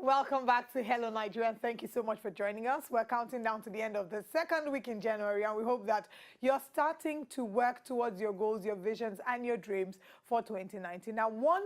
Welcome back to Hello Nigeria, and thank you so much for joining us. We're counting down to the end of the second week in January, and we hope that you're starting to work towards your goals, your visions, and your dreams for 2019. Now, one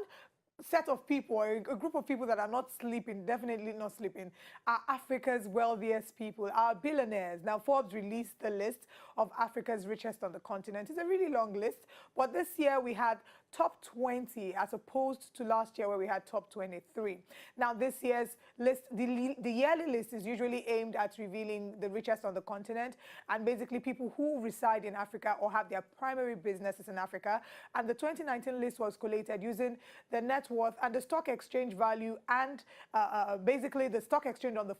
set of people, or a group of people that are not sleeping, definitely not sleeping, are Africa's wealthiest people, our billionaires. Now, Forbes released the list of Africa's richest on the continent. It's a really long list, but this year we had top 20 as opposed to last year where we had top 23. Now, this year's list, the yearly list is usually aimed at revealing the richest on the continent and basically people who reside in Africa or have their primary businesses in Africa. And the 2019 list was collated using the net worth and the stock exchange value and basically the stock exchange on the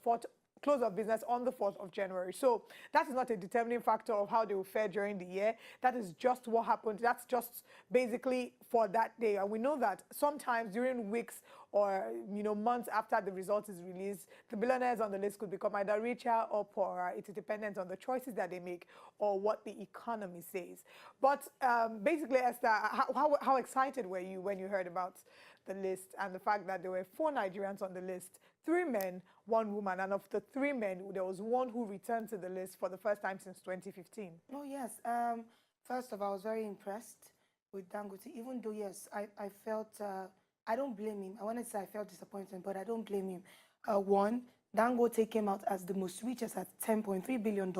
close of business on the 4th of January. So that is not a determining factor of how they will fare during the year. That is just what happened. That's just basically for that day. And we know that sometimes during weeks or months after the result is released, the billionaires on the list could become either richer or poorer. It is dependent on the choices that they make or what the economy says. But basically, Esther, how excited were you when you heard about the list and the fact that there were 4 Nigerians on the list, 3 men, 1 woman, and of the 3 men, there was 1 who returned to the list for the first time since 2015. Oh, yes. First of all, I was very impressed with Dangote, even though, yes, I felt, I don't blame him. I wanted to say I felt disappointed, but I don't blame him. One, Dangote came out as the most richest at $10.3 billion,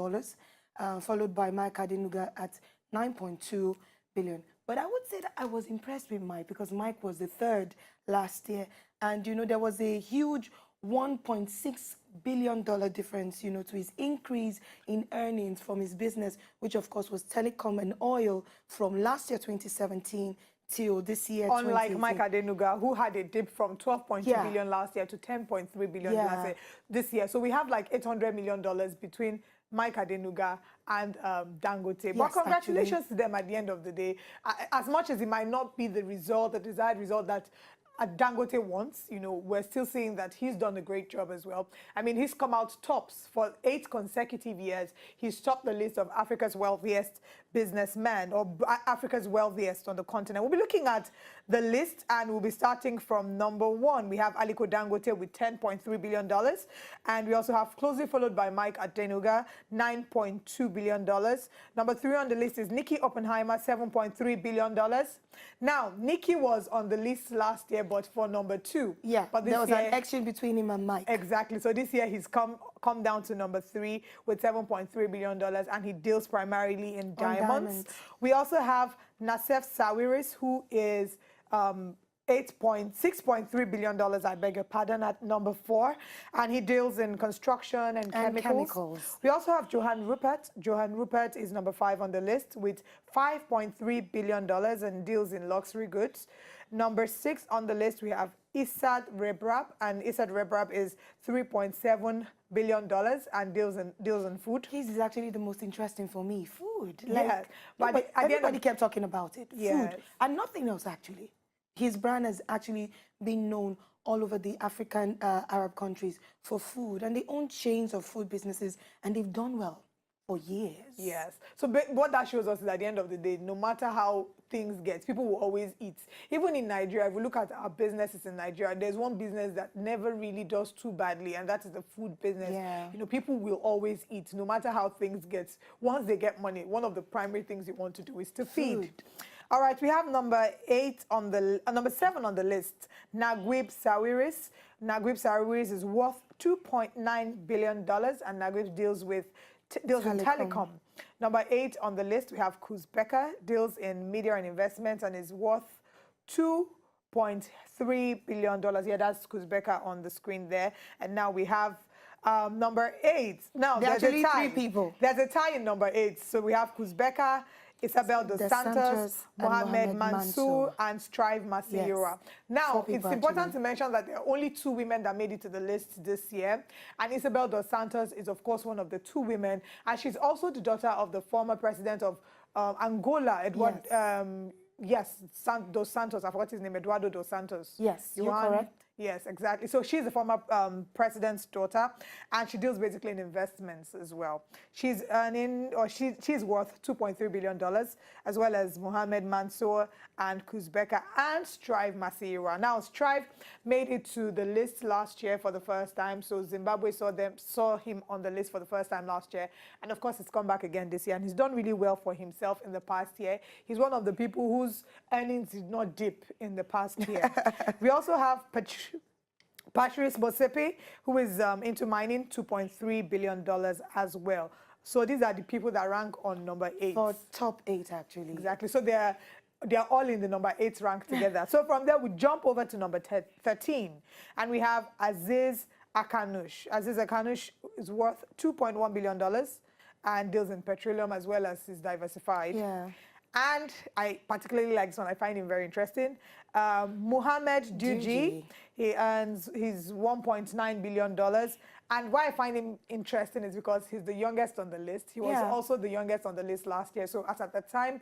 followed by Mike Adenuga at $9.2 billion. But I would say that I was impressed with Mike because Mike was the 3rd last year. And, there was a huge $1.6 billion difference, to his increase in earnings from his business, which, of course, was telecom and oil from last year, 2017, till this year, unlike Mike Adenuga, who had a dip from 12.2 billion last year to 10.3 billion this year. So we have like $800 million between Mike Adenuga and Dangote. Yes, but congratulations to them at the end of the day. As much as it might not be the result, the desired result that Dangote wants, we're still seeing that he's done a great job as well. I mean, he's come out tops for 8 consecutive years. He's topped the list of Africa's wealthiest businessmen, or Africa's wealthiest on the continent. We'll be looking at the list, and we'll be starting from number 1. We have Aliko Dangote with $10.3 billion, and we also have closely followed by Mike Adenuga, $9.2 billion. Number 3 on the list is Nikki Oppenheimer, $7.3 billion. Now, Nikki was on the list last year, but for number 2. Yeah, but there was an exchange between him and Mike. Exactly. So this year he's come down to number 3 with $7.3 billion, and he deals primarily in diamonds. We also have Nassef Sawiris, who is $6.3 billion, I beg your pardon, at number 4, and he deals in construction and chemicals. We also have Johan Rupert. Johan Rupert is number 5 on the list with $5.3 billion and deals in luxury goods. Number 6 on the list, we have Issad Rebrab, and Issad Rebrab is $3.7 billion and deals in food. His is actually the most interesting for me, food. Yeah, but everybody kept talking about it, yes. Food, and nothing else actually. His brand has actually been known all over the African Arab countries for food, and they own chains of food businesses, and they've done well for years. Yes. So what that shows us is at the end of the day, no matter how things get, people will always eat. Even in Nigeria, if we look at our businesses in Nigeria, there's one business that never really does too badly, and that is the food business. Yeah. People will always eat, no matter how things get. Once they get money, one of the primary things you want to do is to feed. All right, we have number 7 on the list, Naguib Sawiris. Naguib Sawiris is worth $2.9 billion, and Naguib deals in telecom. Number 8 on the list, we have Kuzbeka, deals in media and investments, and is worth $2.3 billion. Yeah, that's Kuzbeka on the screen there. And now we have number 8. Now, there's a tie. 3 people. There's a tie in number 8. So we have Kuzbeka, Isabel dos Santos, Mohamed Mansour, and Strive Masiyura. Yes. Now, it's important to mention that there are only 2 women that made it to the list this year. And Isabel dos Santos is, of course, one of the 2 women. And she's also the daughter of the former president of Angola, Dos Santos. I forgot his name, Eduardo dos Santos. Yes, you're correct. Yes, exactly. So she's a former president's daughter, and she deals basically in investments as well. She's earning, or she's worth $2.3 billion, as well as Mohammed Mansour and Kuzbeka and Strive Masira. Now, Strive made it to the list last year for the first time. So Zimbabwe saw him on the list for the first time last year, and of course, he's come back again this year, and he's done really well for himself in the past year. He's one of the people whose earnings did not dip in the past year. We also have Patrice Bosepe, who is into mining, $2.3 billion as well. So these are the people that rank on number 8. For top 8, actually. Exactly. So they're all in the number 8 rank together. So from there, we jump over to number 13. And we have Aziz Akanush. Aziz Akanush is worth $2.1 billion and deals in petroleum as well as is diversified. Yeah. And I particularly like this one. I find him very interesting. Muhammad Duji, he earns his $1.9 billion. And why I find him interesting is because he's the youngest on the list. He was also the youngest on the list last year. So as at the time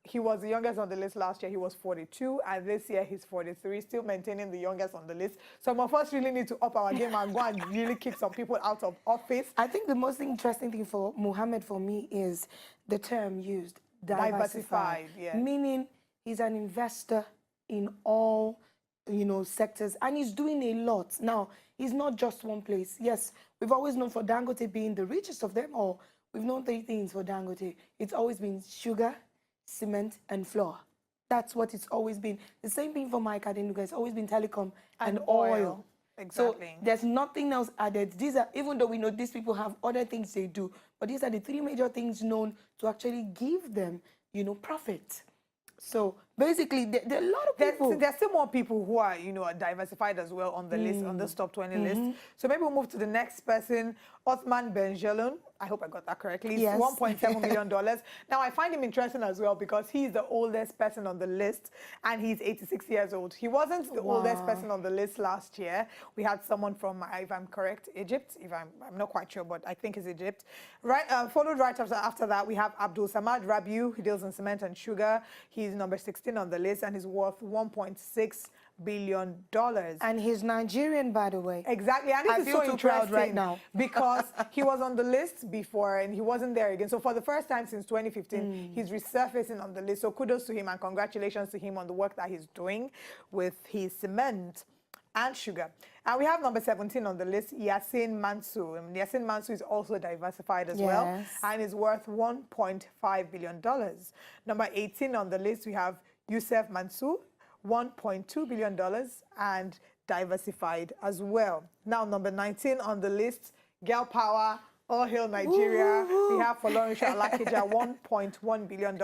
he was the youngest on the list last year, he was 42. And this year he's 43, still maintaining the youngest on the list. Some of us really need to up our game and go and really kick some people out of office. I think the most interesting thing for Muhammad, for me, is the term used. Diversified, yeah. Meaning he's an investor in all, sectors, and he's doing a lot. Now, he's not just one place. Yes, we've always known for Dangote being the richest of them all. We've known 3 things for Dangote. It's always been sugar, cement, and flour. That's what it's always been. The same thing for Mike Adenuga. It's always been telecom and oil. Exactly. So there's nothing else added. These are, even though we know these people have other things they do, but these are the 3 major things known to actually give them, profit. So basically, there are a lot of people. There's still more people who are, are diversified as well on the list, on this top 20 list. So maybe we'll move to the next person, Othman Benjelloun. I hope I got that correctly. Yes. $1.7 million. Now, I find him interesting as well because he's the oldest person on the list, and he's 86 years old. He wasn't the oldest person on the list last year. We had someone from, if I'm correct, Egypt. I'm not quite sure, but I think it's Egypt. Right, followed right after that, we have Abdul Samad Rabiu. He deals in cement and sugar. He's number 16 on the list, and he's worth $1.6 billion. And he's Nigerian, by the way. Exactly, and this is so interesting right now because he was on the list before and he wasn't there again. So for the first time since 2015, he's resurfacing on the list. So kudos to him and congratulations to him on the work that he's doing with his cement and sugar. And we have number 17 on the list, Yasin Mansour. Yasin Mansour is also diversified as well and is worth $1.5 billion. Number 18 on the list, we have Youssef Mansour, $1.2 billion and diversified as well. Now, number 19 on the list, Girl Power, All Hail Nigeria. We have Folorunsho Alakija, $1.1 billion.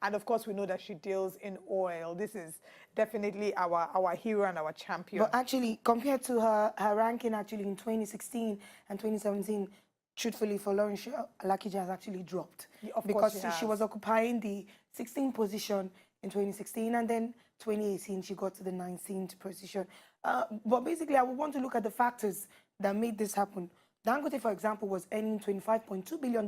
And of course, we know that she deals in oil. This is definitely our hero and our champion. But actually, compared to her ranking actually in 2016 and 2017, truthfully, Folorunsho Alakija has actually dropped. Because she was occupying the 16th position in 2016, and then 2018 she got to the 19th position. But basically, I would want to look at the factors that made this happen. Dangote, for example, was earning $25.2 billion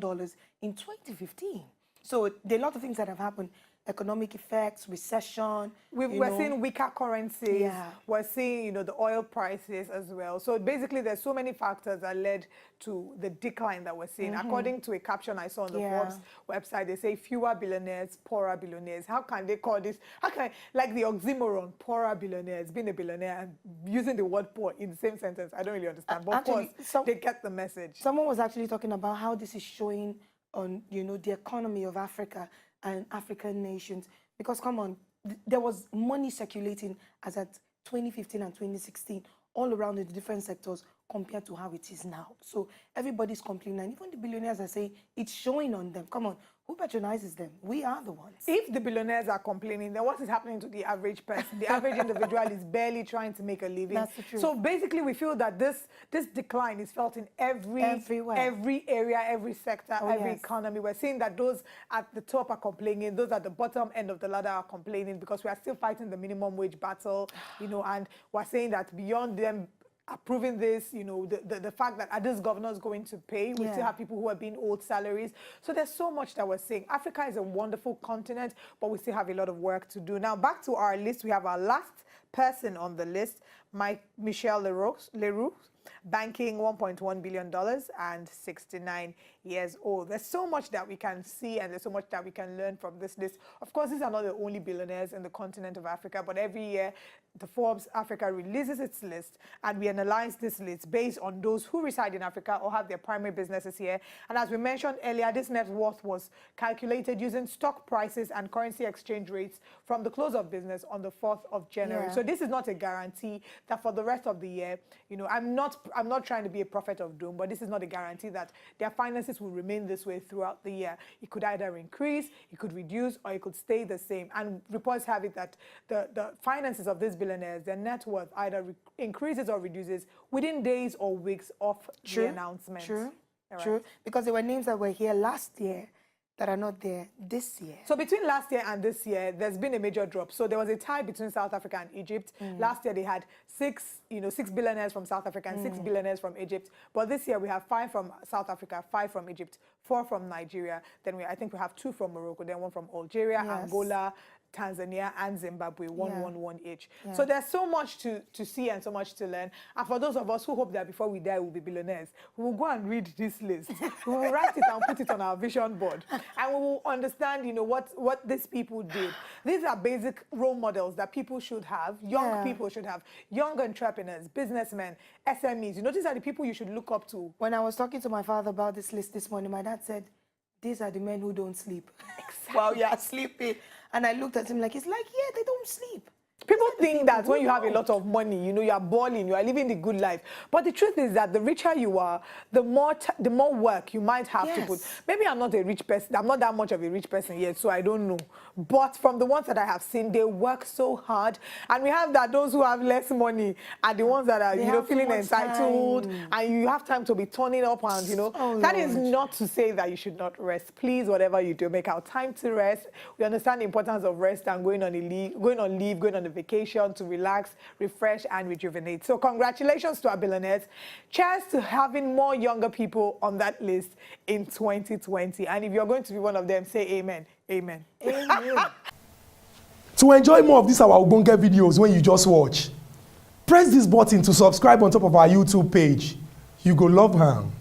in 2015. So there are a lot of things that have happened. Economic effects, recession. We're seeing weaker currencies. We're seeing, the oil prices as well. So basically, there's so many factors that led to the decline that we're seeing. According to a caption I saw on the Forbes website, they say fewer billionaires, poorer billionaires. How can they call this? How can, like the oxymoron, poorer billionaires, being a billionaire and using the word poor in the same sentence? I don't really understand. But actually, of course, they get the message. Someone was actually talking about how this is showing on, the economy of Africa and African nations, because come on, there was money circulating as at 2015 and 2016 all around in the different sectors compared to how it is now. So everybody's complaining, and even the billionaires are saying it's showing on them. Come on, who patronizes them? We are the ones. If the billionaires are complaining, then what is happening to the average person? The average individual is barely trying to make a living. That's the truth. So basically, we feel that this decline is felt in everywhere, every area, every sector, every economy. We're seeing that those at the top are complaining, those at the bottom end of the ladder are complaining because we are still fighting the minimum wage battle, and we're saying that beyond them approving this, the fact that are these governors going to pay? We still have people who are being owed salaries. So there's so much that we're saying. Africa is a wonderful continent, but we still have a lot of work to do. Now, back to our list, we have our last person on the list, Michel Leroux, banking $1.1 billion and 69 years old. There's so much that we can see and there's so much that we can learn from this list. Of course, these are not the only billionaires in the continent of Africa, but every year the Forbes Africa releases its list and we analyze this list based on those who reside in Africa or have their primary businesses here. And as we mentioned earlier, this net worth was calculated using stock prices and currency exchange rates from the close of business on the 4th of January. Yeah. So this is not a guarantee that for the rest of the year, you know, I'm not trying to be a prophet of doom, but this is not a guarantee that their finances will remain this way throughout the year. It could either increase, it could reduce, or it could stay the same. And reports have it that the finances of these billionaires, their net worth either increases or reduces within days or weeks of the announcement. True, All true. right. Because there were names that were here last year that are not there this year. So between last year and this year, there's been a major drop. So there was a tie between South Africa and Egypt. Last year they had six billionaires from South Africa and 6 billionaires from Egypt. But this year we have 5 from South Africa, 5 from Egypt, 4 from Nigeria. Then I think we have 2 from Morocco, then 1 from Algeria, Angola, Tanzania and Zimbabwe, 1 each. Yeah. So there's so much to see and so much to learn. And for those of us who hope that before we die we'll be billionaires, we will go and read this list. We will write it and put it on our vision board. And we will understand, you know, what these people did. These are basic role models that people should have, young people should have, young entrepreneurs, businessmen, SMEs. You know, these are the people you should look up to. When I was talking to my father about this list this morning, my dad said, these are the men who don't sleep. Exactly. While you are sleeping. And I looked at him like, it's like, yeah, they don't sleep. People think that when you have a lot of money, you know, you are balling, you are living the good life. But the truth is that the richer you are, the more work you might have to put. Maybe I'm not a rich person. I'm not that much of a rich person yet, so I don't know. But from the ones that I have seen, they work so hard. And we have that those who have less money are the ones that are, you know, feeling entitled. And you have time to be turning up and, you know. That is not to say that you should not rest. Please, whatever you do, make out time to rest. We understand the importance of rest and going on leave, going on a vacation to relax, refresh, and rejuvenate. So congratulations to our billionaires. Cheers to having more younger people on that list in 2020. And if you're going to be one of them, say amen. Amen. Amen. To enjoy more of these our Ogbonge videos when you just watch, press this button to subscribe on top of our YouTube page. You go love am.